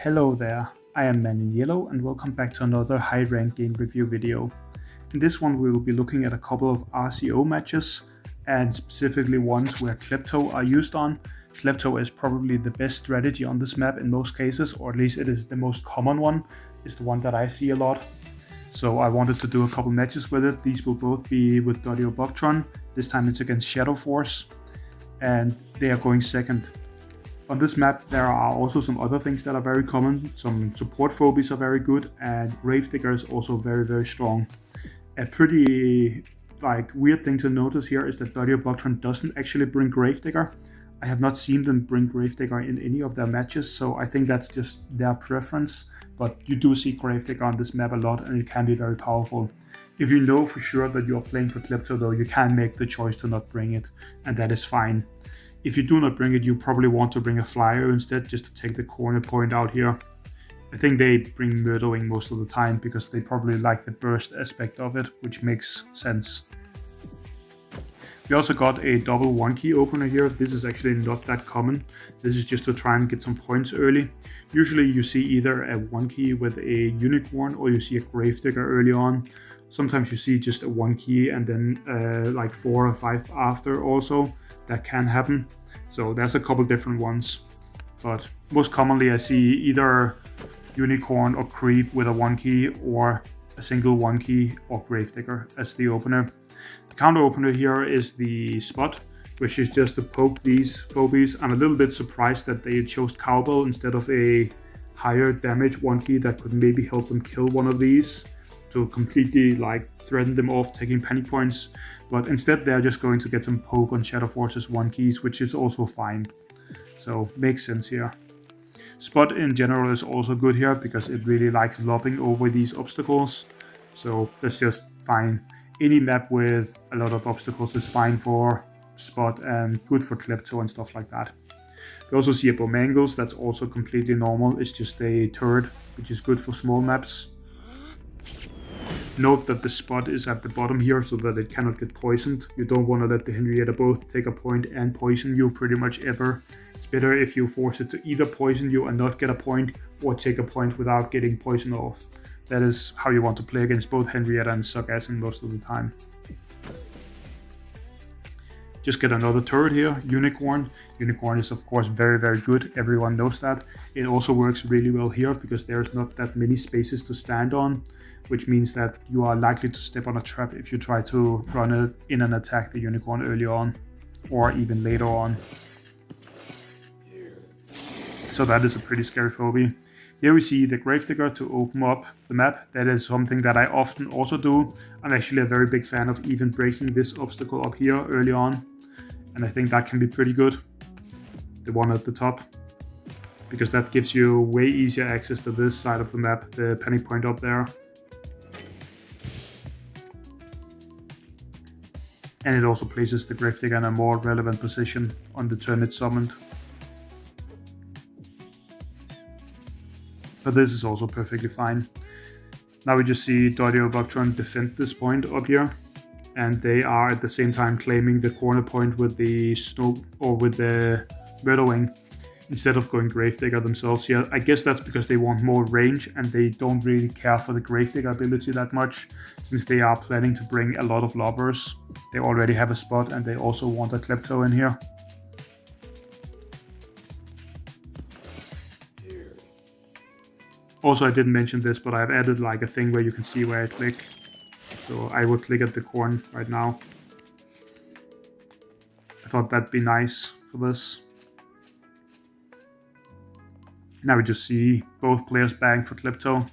Hello there, I am Man in Yellow and welcome back to another high rank game review video. In this one we will be looking at a couple of RC0 matches and specifically ones where Klepto are used on. Klepto is probably the best strategy on this map in most cases, or at least it is the most common one, is the one that I see a lot. So I wanted to do a couple matches with it. These will both be with Dodio Bugtron. This time it's against Shadow Force and they are going second. On this map there are also some other things that are very common. Some support phobies are very good and Gravedigger is also very strong. A pretty weird thing to notice here is that Dodio Bugtron doesn't actually bring Gravedigger. I have not seen them bring Gravedigger in any of their matches, so I think that's just their preference. But you do see Gravedigger on this map a lot and it can be very powerful. If you know for sure that you are playing for Klepto though, you can make the choice to not bring it, and that is fine. If you do not bring it, you probably want to bring a flyer instead, just to take the corner point out here. I think they bring Murdering most of the time because they probably like the burst aspect of it, which makes sense. We also got a double 1-key opener here. This is actually not that common. This is just to try and get some points early. Usually you see either a 1-key with a Unicorn or you see a Gravedigger early on. Sometimes you see just a 1-key and then like 4 or 5 after also. That can happen. So there's a couple different ones. But most commonly I see either Unicorn or Creep with a 1-key or a single 1-key or Gravedigger as the opener. The counter opener here is the Spot, which is just to poke these phobies. I'm a little bit surprised that they chose Cowbell instead of a higher damage 1-key that could maybe help them kill one of these to completely threaten them off taking penny points. But instead they're just going to get some poke on Shadow Force's 1-keys, which is also fine. So makes sense here. Spot in general is also good here because it really likes lobbing over these obstacles. So that's just fine. Any map with a lot of obstacles is fine for Spot and good for Klepto and stuff like that. We also see a Bomangles, that's also completely normal. It's just a turret, which is good for small maps. Note that the Spot is at the bottom here so that it cannot get poisoned. You don't want to let the Henrietta both take a point and poison you pretty much ever. It's better if you force it to either poison you and not get a point, or take a point without getting poison off. That is how you want to play against both Henrietta and Suckassin most of the time. Just get another turret here, Unicorn. Unicorn is of course very good, everyone knows that. It also works really well here because there's not that many spaces to stand on, which means that you are likely to step on a trap if you try to run it in and attack the Unicorn early on, or even later on. So that is a pretty scary phobia. Here we see the Gravedigger to open up the map. That is something that I often also do. I'm actually a very big fan of even breaking this obstacle up here early on. And I think that can be pretty good. The one at the top. Because that gives you way easier access to this side of the map, the penny point up there. And it also places the Gravedigger in a more relevant position on the turn it's summoned. But this is also perfectly fine. Now we just see Dodio Bugtron defend this point up here. And they are at the same time claiming the corner point with the snow or with the Murdering instead of going Gravedigger themselves here. I guess that's because they want more range and they don't really care for the Gravedigger ability that much, since they are planning to bring a lot of lobbers. They already have a Spot and they also want a Klepto in here. Also, I didn't mention this, but I've added a thing where you can see where I click. So I would click at the corn right now. I thought that'd be nice for this. Now we just see both players bang for Klepto,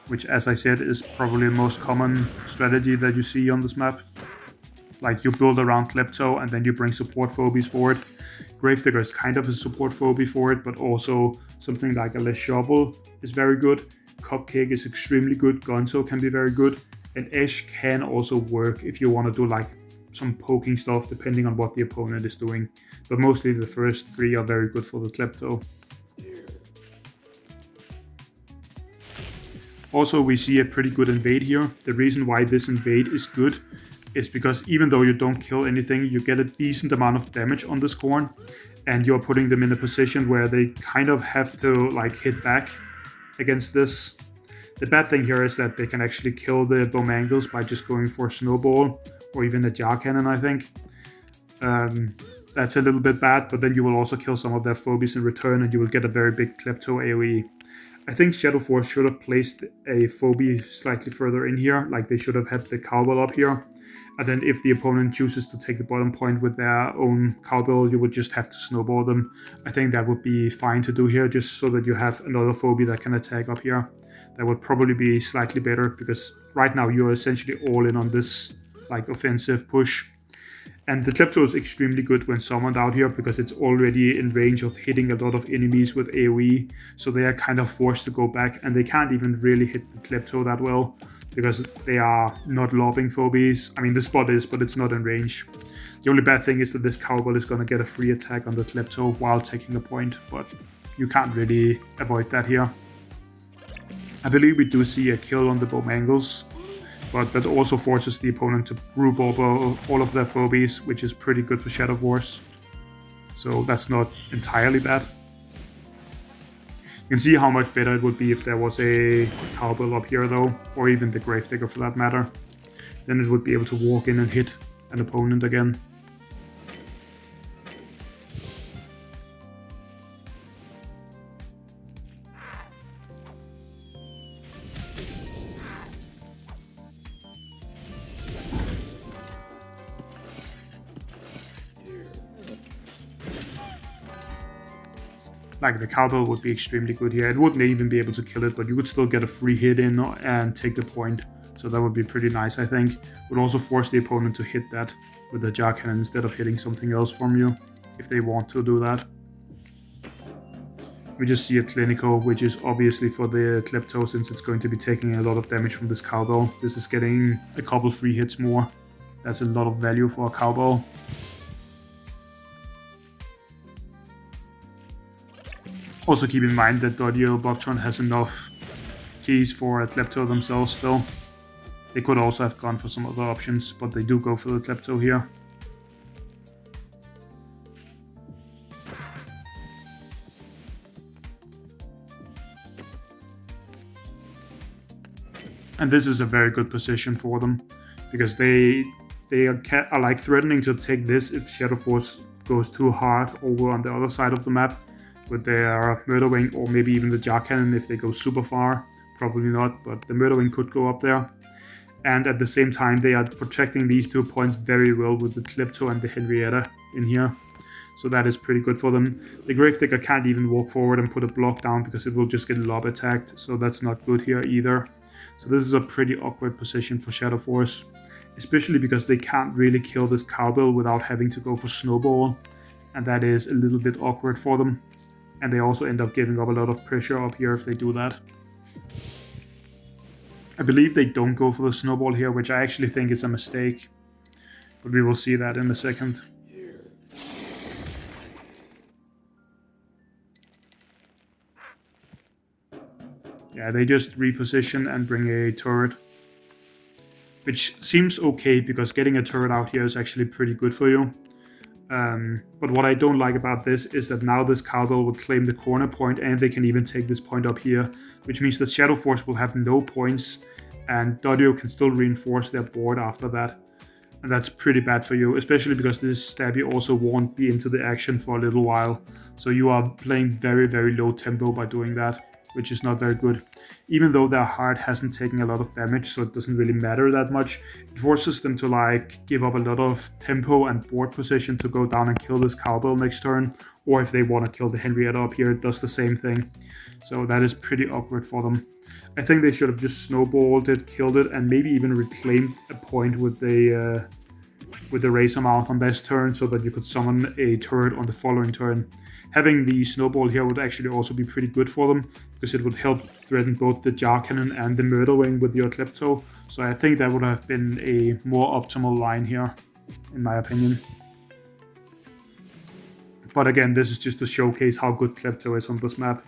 which, as I said, is probably the most common strategy that you see on this map. You build around Klepto and then you bring support phobies for it. Gravedigger is kind of a support phobia for it, but also something like a Les Shovel is very good. Cupcake is extremely good. Gonzo can be very good. And Ash can also work if you want to do some poking stuff depending on what the opponent is doing. But mostly the first 3 are very good for the Klepto. Also we see a pretty good invade here. The reason why this invade is good is because even though you don't kill anything, you get a decent amount of damage on this corn, and you're putting them in a position where they kind of have to like hit back against this. The bad thing here is that they can actually kill the Bomangles by just going for a snowball or even a jar cannon, I think. That's a little bit bad, but then you will also kill some of their phobies in return, and you will get a very big Klepto AoE. I think Shadow Force should have placed a phobie slightly further in here, like they should have had the cowbell up here. And then if the opponent chooses to take the bottom point with their own cowbell, you would just have to snowball them. I think that would be fine to do here, just so that you have another phobie that can attack up here. That would probably be slightly better, because right now you're essentially all in on this like offensive push. And the Klepto is extremely good when summoned out here because it's already in range of hitting a lot of enemies with AoE, so they are kind of forced to go back, and they can't even really hit the Klepto that well because they are not lobbing phobies. I mean, the spot is, but it's not in range. The only bad thing is that this cowbell is going to get a free attack on the Klepto while taking a point, but you can't really avoid that here. I believe we do see a kill on the Bomangles, but that also forces the opponent to group over all of their phobies, which is pretty good for Shadow Force. So that's not entirely bad. You can see how much better it would be if there was a cowbell up here though, or even the Gravedigger for that matter. Then it would be able to walk in and hit an opponent again. Like the cowbell would be extremely good here. It wouldn't even be able to kill it, but you could still get a free hit in and take the point. So that would be pretty nice, I think. Would also force the opponent to hit that with the jar cannon instead of hitting something else from you, if they want to do that. We just see a Clinical, which is obviously for the Klepto, since it's going to be taking a lot of damage from this cowbell. This is getting a couple free hits more. That's a lot of value for a cowbell. Also keep in mind that Dodio Bogtron has enough keys for a Klepto themselves still. They could also have gone for some other options, but they do go for the Klepto here. And this is a very good position for them, because they are like threatening to take this if Shadow Force goes too hard over on the other side of the map with their Murder Wing, or maybe even the Jar Cannon if they go super far. Probably not, but the Murder Wing could go up there. And at the same time, they are protecting these 2 points very well with the Klepto and the Henrietta in here. So that is pretty good for them. The Gravedigger can't even walk forward and put a block down because it will just get lob attacked, so that's not good here either. So this is a pretty awkward position for Shadow Force, especially because they can't really kill this cowbell without having to go for Snowball, and that is a little bit awkward for them. And they also end up giving up a lot of pressure up here if they do that. I believe they don't go for the Snowball here, which I actually think is a mistake, but we will see that in a second. Yeah, they just reposition and bring a turret, which seems okay because getting a turret out here is actually pretty good for you. But what I don't like about this is that now this cowbell will claim the corner point, and they can even take this point up here, which means that Shadow Force will have no points, and Dodio can still reinforce their board after that. And that's pretty bad for you, especially because this Stabby also won't be into the action for a little while. So you are playing very, very low tempo by doing that, which is not very good. Even though their heart hasn't taken a lot of damage, so it doesn't really matter that much, it forces them to like give up a lot of tempo and board position to go down and kill this cowbell next turn, or if they want to kill the Henrietta up here, it does the same thing. So that is pretty awkward for them. I think they should have just snowballed it, killed it, and maybe even reclaimed a point with the Razor Mouth on this turn, so that you could summon a turret on the following turn. Having the Snowball here would actually also be pretty good for them, because it would help threaten both the Jar Cannon and the Murder Wing with your Klepto. So I think that would have been a more optimal line here, in my opinion. But again, this is just to showcase how good Klepto is on this map,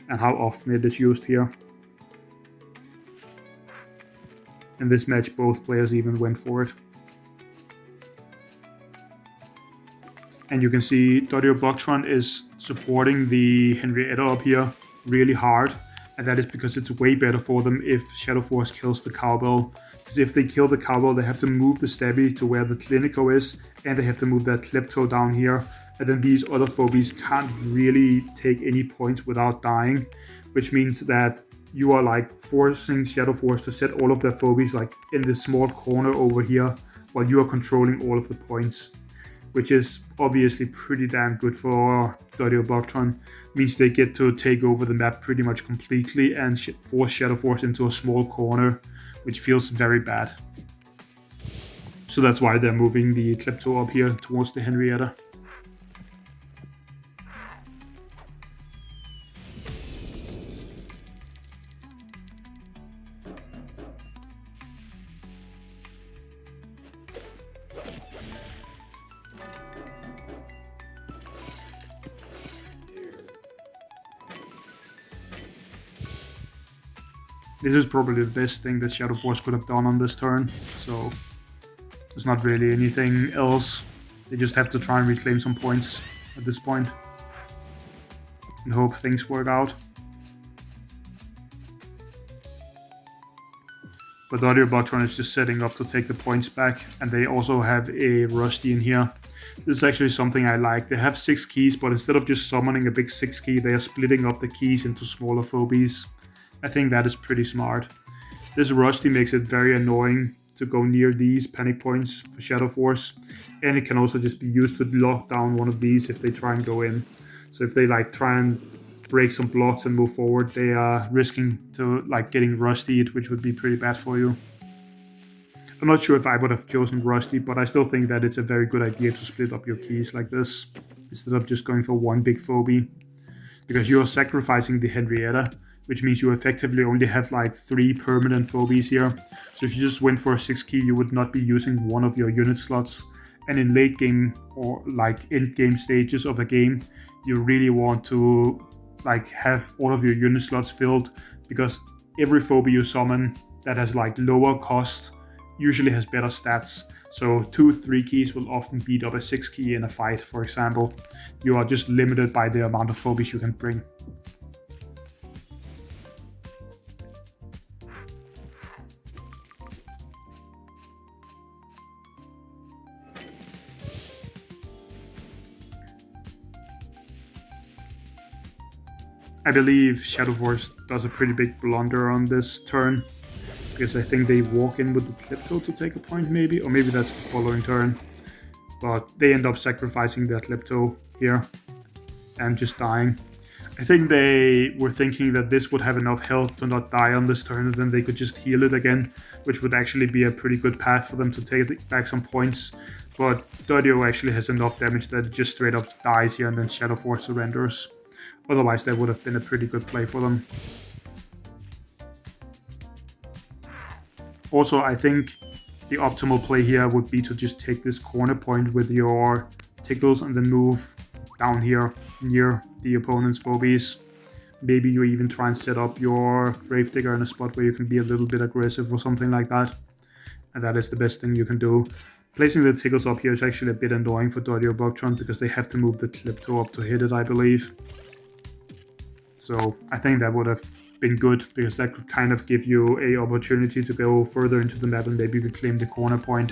and how often it is used here. In this match, both players even went for it. And you can see Dodrio is supporting the Henrietta up here really hard. And that is because it's way better for them if Shadow Force kills the Cowbell. Because if they kill the Cowbell, they have to move the Stabby to where the Clinico is, and they have to move that Klepto down here. And then these other phobies can't really take any points without dying, which means that you are like forcing Shadow Force to set all of their phobies like in this small corner over here, while you are controlling all of the points, which is obviously pretty damn good for Dodrio. Means they get to take over the map pretty much completely and force Shadow Force into a small corner, which feels very bad. So that's why they're moving the Klepto up here towards the Henrietta. This is probably the best thing that Shadow Force could have done on this turn, so there's not really anything else. They just have to try and reclaim some points at this point and hope things work out. But Dodrio is just setting up to take the points back, and they also have a Rusty in here. This is actually something I like. They have 6 keys, but instead of just summoning a big 6 key, they are splitting up the keys into smaller phobies. I think that is pretty smart. This Rusty makes it very annoying to go near these panic points for Shadow Force, and it can also just be used to lock down one of these if they try and go in. So if they like try and break some blocks and move forward, they are risking to like getting Rustied, which would be pretty bad for you. I'm not sure if I would have chosen Rusty, but I still think that it's a very good idea to split up your keys like this instead of just going for one big phobie, because you are sacrificing the Henrietta, which means you effectively only have like 3 permanent phobies here. So if you just went for a 6 key, you would not be using one of your unit slots. And in late game or like end game stages of a game, you really want to like have all of your unit slots filled, because every phobia you summon that has like lower cost usually has better stats. So 2-3 keys will often beat up a 6 key in a fight, for example. You are just limited by the amount of phobies you can bring. I believe Shadow Force does a pretty big blunder on this turn, because I think they walk in with the Klepto to take a point maybe, or maybe that's the following turn. But they end up sacrificing that Klepto here and just dying. I think they were thinking that this would have enough health to not die on this turn, and then they could just heal it again, which would actually be a pretty good path for them to take back some points. But Dodrio actually has enough damage that it just straight up dies here, and then Shadow Force surrenders. Otherwise, that would have been a pretty good play for them. Also, I think the optimal play here would be to just take this corner point with your Tickles and then move down here near the opponent's phobies. Maybe you even try and set up your Gravedigger in a spot where you can be a little bit aggressive or something like that. And that is the best thing you can do. Placing the Tickles up here is actually a bit annoying for Dodrio because they have to move the Klepto up to hit it, I believe. So I think that would have been good, because that could kind of give you a opportunity to go further into the map and maybe reclaim the corner point.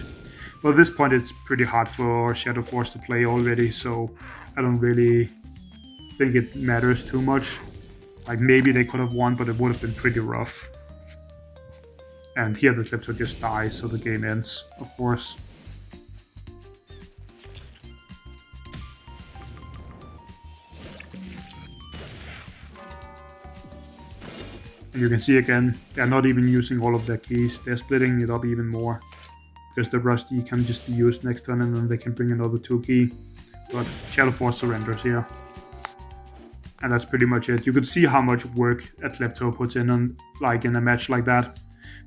But at this point it's pretty hard for Shadow Force to play already, so I don't really think it matters too much. Like maybe they could have won, but it would have been pretty rough. And here the Klepto just dies, so the game ends, of course. And you can see again, they're not even using all of their keys. They're splitting it up even more, because the Rusty can just be used next turn and then they can bring another 2 key. But Shadow Force surrenders here. And that's pretty much it. You could see how much work a Klepto puts in in a match like that.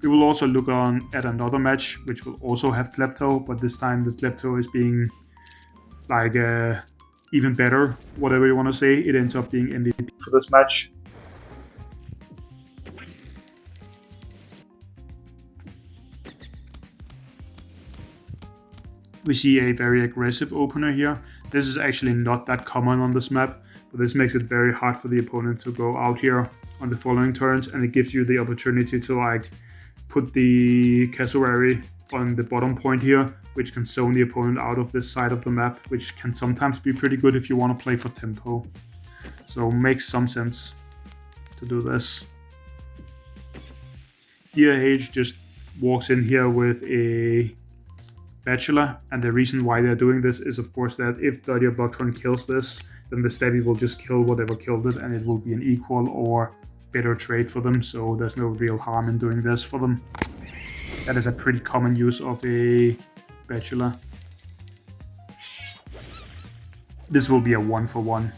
We will also look on at another match, which will also have Klepto, but this time the Klepto is being even better, whatever you want to say. It ends up being MVP for this match. We see a very aggressive opener here, This is actually not that common on this map, but this makes it very hard for the opponent to go out here on the following turns, and it gives you the opportunity to like put the cassowary on the bottom point here, which can zone the opponent out of this side of the map, which can sometimes be pretty good if you want to play for tempo. So makes some sense to do this. Here H just walks in here with a Bachelor, and the reason why they're doing this is of course that if Dirty Buckthorn kills this, then the Stabby will just kill whatever killed it, and it will be an equal or better trade for them, so there's no real harm in doing this for them. That is a pretty common use of a Bachelor. This will be a 1-for-1,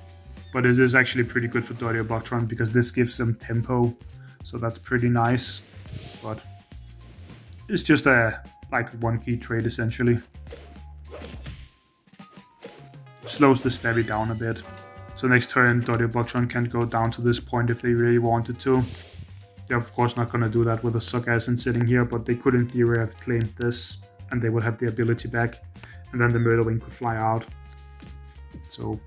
but it is actually pretty good for Dirty Buckthorn because this gives them tempo, so that's pretty nice. But it's just a like 1-key trade essentially. Slows the Stabby down a bit. So next turn Dirty Buckthorn can go down to this point if they really wanted to. They're of course not going to do that with a Suckassin sitting here, but they could in theory have claimed this and they would have the ability back, and then the Murderwing could fly out. So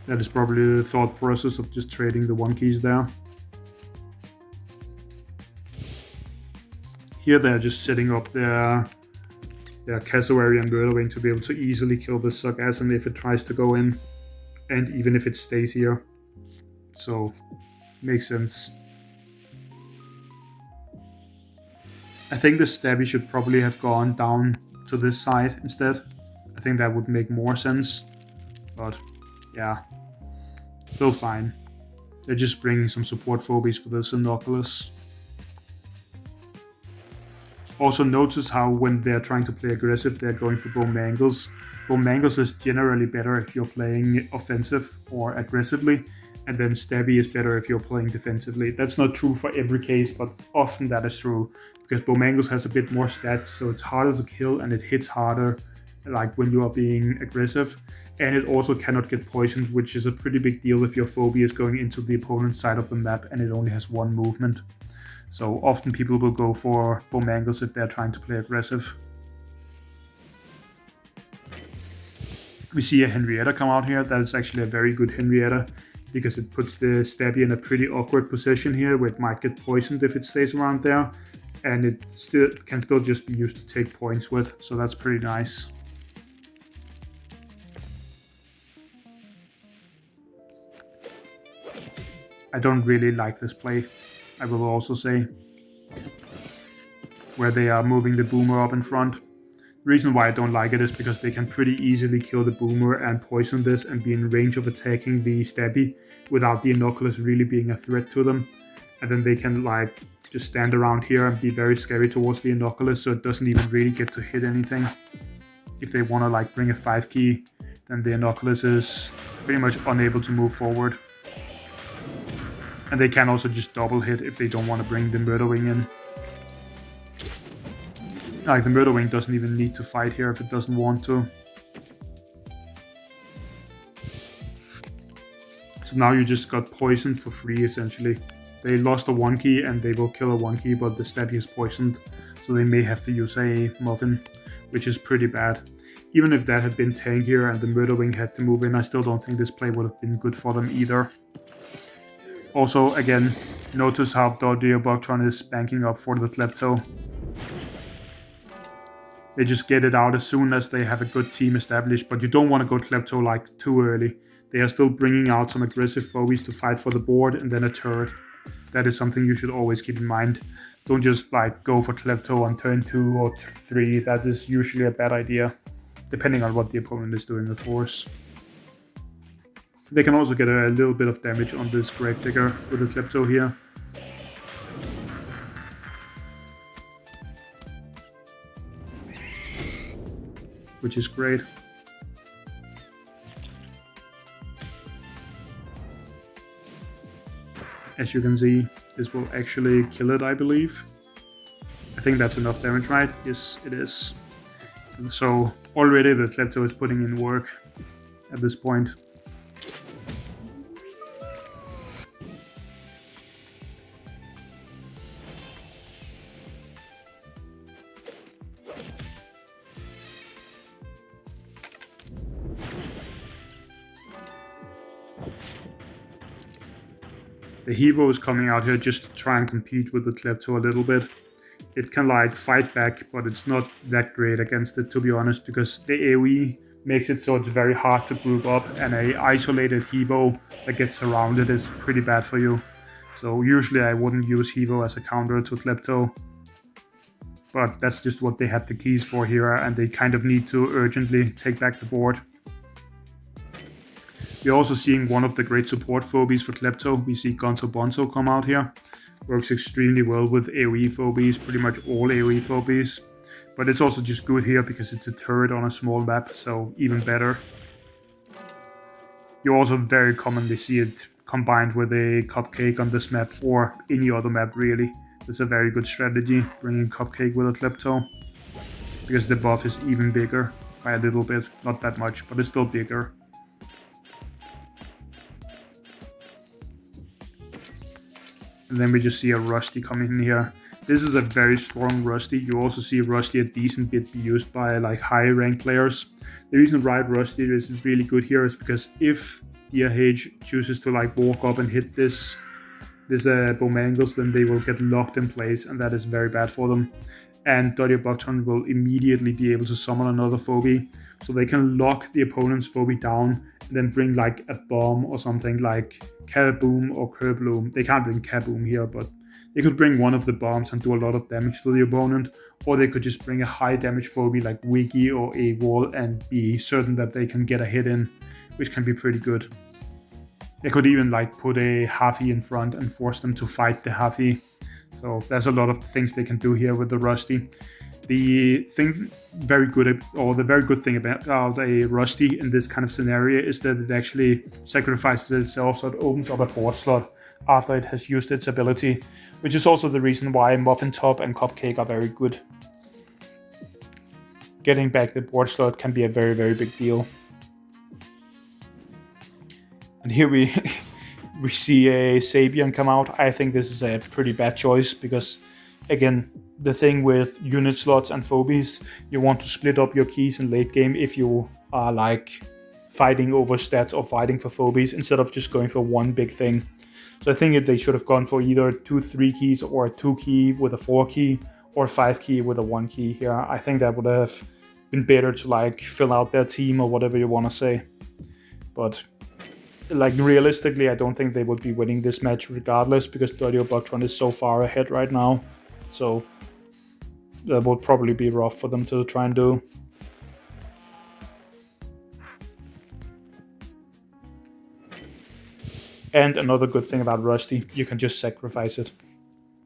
that is probably the thought process of just trading the 1-keys there. Here they're just setting up their Cassowary and Murderwing to be able to easily kill the Suckassin if it tries to go in, and even if it stays here. So, makes sense. I think the Stabby should probably have gone down to this side instead. I think that would make more sense. But, yeah. Still fine. They're just bringing some support phobies for this Inoculus. Also notice how when they're trying to play aggressive, they're going for Bowmangles. Bowmangles is generally better if you're playing offensive or aggressively, and then Stabby is better if you're playing defensively. That's not true for every case, but often that is true, because Bowmangles has a bit more stats, so it's harder to kill and it hits harder, like when you are being aggressive. And it also cannot get poisoned, which is a pretty big deal if your phobia is going into the opponent's side of the map and it only has 1 movement. So often people will go for Bowmangles if they're trying to play aggressive. We see a Henrietta come out here. That is actually a very good Henrietta because it puts the Stabby in a pretty awkward position here where it might get poisoned if it stays around there. And it can still just be used to take points with, so that's pretty nice. I don't really like this play, I will also say, where they are moving the Boomer up in front. The reason why I don't like it is because they can pretty easily kill the Boomer and poison this and be in range of attacking the Stabby without the Inoculus really being a threat to them. And then they can like just stand around here and be very scary towards the Inoculus, so it doesn't even really get to hit anything. If they want to like bring a 5-key, then the Inoculus is pretty much unable to move forward. And they can also just double hit if they don't want to bring the Murderwing in. Like, the Murderwing doesn't even need to fight here if it doesn't want to. So now you just got poisoned for free, essentially. They lost a 1-key and they will kill a 1-key, but the Stabby is poisoned. So they may have to use a Muffin, which is pretty bad. Even if that had been tankier and the Murderwing had to move in, I still don't think this play would have been good for them either. Also, again, notice how Dirty Buckthorn is banking up for the Klepto. They just get it out as soon as they have a good team established, but you don't want to go Klepto like too early. They are still bringing out some aggressive foes to fight for the board and then a turret. That is something you should always keep in mind. Don't just like go for Klepto on turn 2 or 3. That is usually a bad idea, depending on what the opponent is doing, of course. They can also get a little bit of damage on this Gravedigger with the Klepto here. Which is great. As you can see, this will actually kill it, I believe. I think that's enough damage, right? Yes, it is. So already the Klepto is putting in work at this point. The Hevo is coming out here just to try and compete with the Klepto a little bit. It can like fight back, but it's not that great against it, to be honest, because the AoE makes it so it's very hard to group up, and a isolated Hevo that gets surrounded is pretty bad for you. So usually I wouldn't use Hevo as a counter to Klepto, but that's just what they had the keys for here, and they kind of need to urgently take back the board. We're also seeing one of the great support phobies for Klepto. We see Gonzo Bonzo come out here. Works extremely well with AoE phobies, pretty much all AoE phobies. But it's also just good here because it's a turret on a small map, so even better. You also very commonly see it combined with a Cupcake on this map, or any other map really. It's a very good strategy, bringing Cupcake with a Klepto, because the buff is even bigger by a little bit, not that much, but it's still bigger. And then we just see a Rusty coming in here. This is a very strong Rusty. You also see Rusty a decent bit be used by like high rank players. The reason why Rusty is really good here is because if DRH chooses to like walk up and hit this Bomangles, then they will get locked in place, and that is very bad for them. And Dirty Buckton will immediately be able to summon another phobie, so they can lock the opponent's phobie down and then bring like a bomb or something like Kaboom or Kerbloom. They can't bring Kaboom here, but they could bring one of the bombs and do a lot of damage to the opponent, or they could just bring a high damage phobie like Wiki or AWOL and be certain that they can get a hit in, which can be pretty good. They could even like put a Hafi in front and force them to fight the Hafi. So there's a lot of things they can do here with the Rusty. The very good thing about a Rusty in this kind of scenario is that it actually sacrifices itself, so it opens up a board slot after it has used its ability, which is also the reason why Muffin Top and Cupcake are very good. Getting back the board slot can be a very, very big deal. And here we see a Sabian come out. I think this is a pretty bad choice because, again, the thing with unit slots and phobies, you want to split up your keys in late game if you are like fighting over stats or fighting for phobies instead of just going for one big thing. So I think that they should have gone for either 2 3 keys or a 2 key with a 4 key or 5 key with a 1 key here. I think that would have been better to like fill out their team or whatever you want to say. But like realistically, I don't think they would be winning this match regardless because Dirty Buckton is so far ahead right now. So that would probably be rough for them to try and do. And another good thing about Rusty, you can just sacrifice it.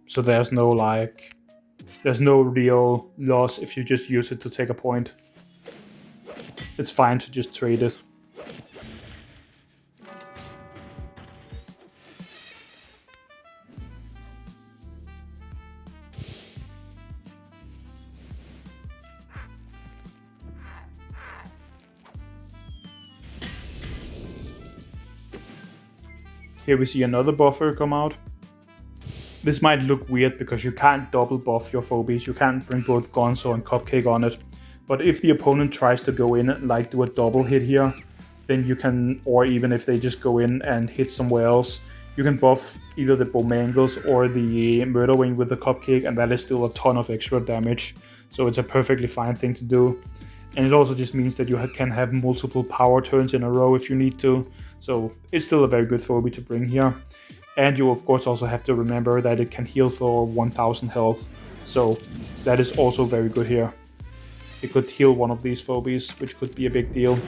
So there's no real loss if you just use it to take a point. It's fine to just trade it. Here we see another buffer come out. This might look weird because you can't double buff your phobies. You can't bring both Gonzo and Cupcake on it. But if the opponent tries to go in and like do a double hit here, then you can, or even if they just go in and hit somewhere else, you can buff either the Bomangles or the Murder Wing with the Cupcake, and that is still a ton of extra damage. So it's a perfectly fine thing to do. And it also just means that you can have multiple power turns in a row if you need to. So it's still a very good phobie to bring here. And you of course also have to remember that it can heal for 1000 health. So that is also very good here. It could heal one of these phobies, which could be a big deal.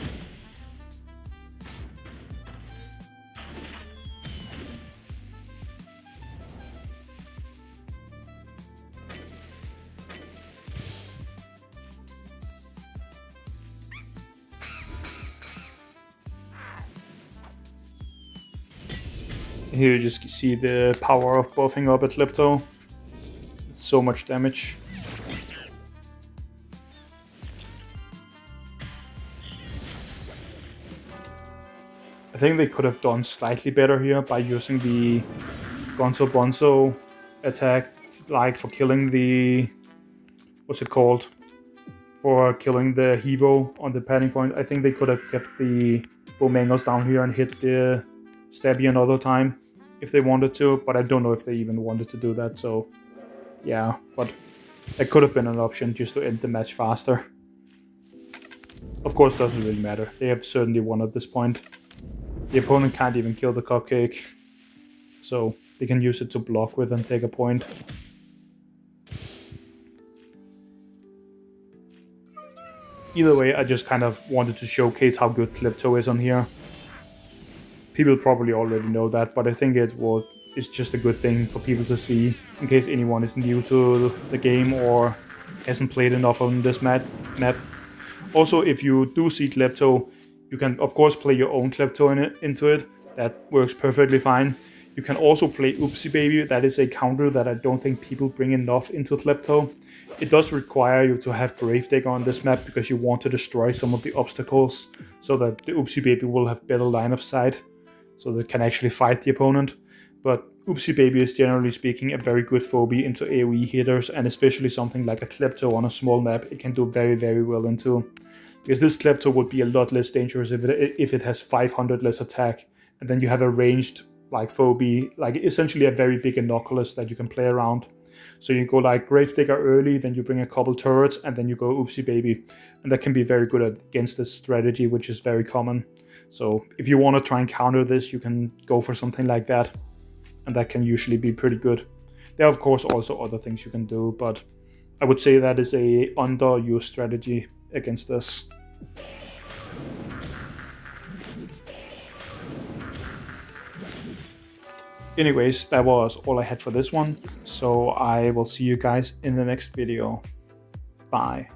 Here you just see the power of buffing up a Klepto. It's so much damage. I think they could have done slightly better here by using the Gonzo Bonzo attack, like for killing the, what's it called? For killing the Hevo on the padding point. I think they could have kept the Bomangles down here and hit the Stabby another time. if they wanted to, but I don't know if they even wanted to do that, so yeah, but that could have been an option just to end the match faster. Of course, it doesn't really matter. They have certainly won at this point. The opponent can't even kill the cupcake, so they can use it to block with and take a point. Either way, I just kind of wanted to showcase how good Klepto is on here. People probably already know that, but I think it's just a good thing for people to see in case anyone is new to the game or hasn't played enough on this map. Also, if you do see Klepto, you can of course play your own Klepto into it. That works perfectly fine. You can also play Oopsie Baby. That is a counter that I don't think people bring enough into Klepto. It does require you to have Gravedigger on this map because you want to destroy some of the obstacles so that the Oopsie Baby will have better line of sight, so they can actually fight the opponent. But Oopsie Baby is generally speaking a very good phobie into AoE hitters, and especially something like a Klepto on a small map it can do very, very well into. Because this Klepto would be a lot less dangerous if it has 500 less attack, and then you have a ranged like phobie, like essentially a very big Inoculus that you can play around. So you go like Gravedigger early, then you bring a couple turrets, and then you go Oopsie Baby. And that can be very good against this strategy, which is very common. So if you want to try and counter this, you can go for something like that. And that can usually be pretty good. There are of course also other things you can do, but I would say that is a underused strategy against this. Anyways, that was all I had for this one, so I will see you guys in the next video. Bye.